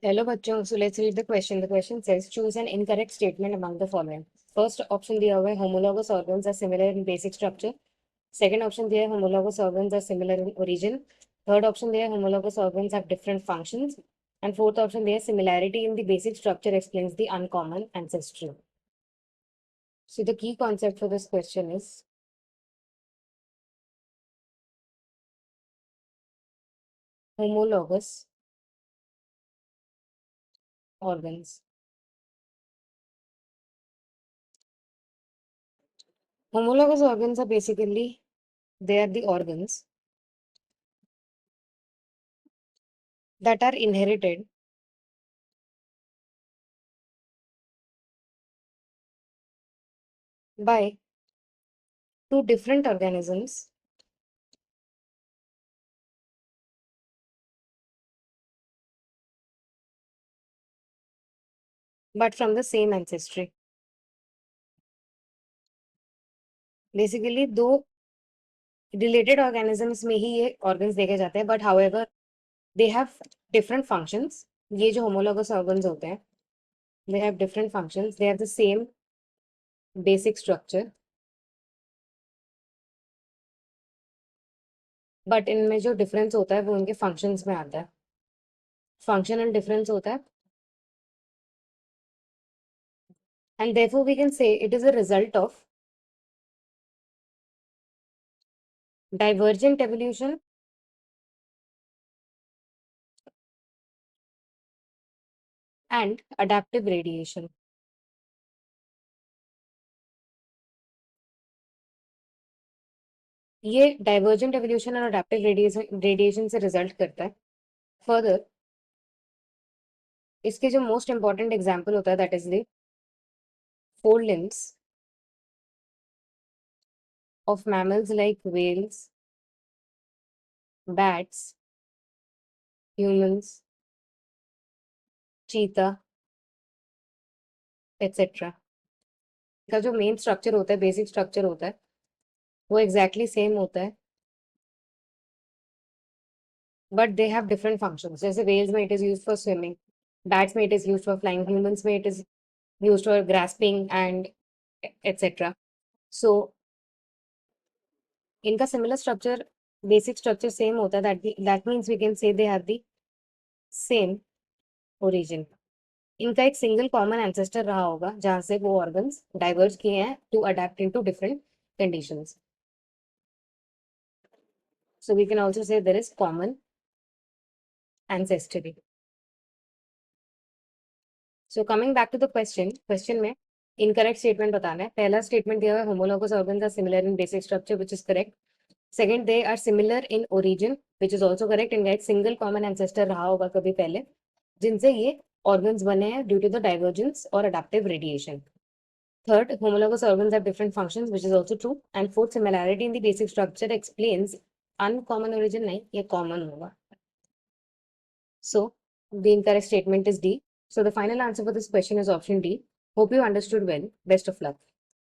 Hello, बच्चों. So let's read the question. The question says, choose an incorrect statement among the following. First option दिया हुआ है homologous organs are similar in basic structure. Second option दिया है homologous organs are similar in origin. Third option दिया है homologous organs have different functions. And fourth option दिया है similarity in the basic structure explains the uncommon ancestry. So the key concept for this question is homologous organs. Homologous organs are basically, they are the organs that are inherited by two different organisms but from the same ancestry. Basically, दो related organisms में ही ये organs देखे जाते हैं, but however, they have different functions. ये जो homologous organs होते हैं, they have different functions. They have the same basic structure, but इनमें जो difference होता है वो उनके functions में आता है. Functional difference होता है, and therefore we can say it is a result of divergent evolution and adaptive radiation. ये divergent evolution और adaptive radiation से result करता है. Further, इसके जो most important example होता है that is the forelimbs of mammals like whales, bats, humans, cheetah, etc. का जो मेन स्ट्रक्चर होता है, बेसिक स्ट्रक्चर होता है, वो एग्जैक्टली सेम होता है, but they have different functions. जैसे वेल्स में it is used for swimming, bats में it is used for flying, humans में it is used for grasping and etcetera. So इनका similar structure, basic structure same होता है. That means we can say they have the same origin. इनका एक single common ancestor रहा होगा जहां से वो ऑर्गन्स डाइवर्ज किए हैं to adapt into different conditions. So we can also say there is common ancestry. So coming back to the question में incorrect statement बताना है. पहला statement दिया हुआ है homologous organs are similar in basic structure, which is correct. Second, they are similar in origin, which is also correct. इनका एक single common ancestor रहा होगा कभी पहले जिनसे ये organs बने हैं due to the divergence or adaptive radiation. Third, homologous organs have different functions, which is also true. And fourth, similarity in the basic structure explains uncommon origin. नहीं, ये common होगा. So the incorrect statement is D. So the final answer for this question is option D. Hope you understood well. Best of luck.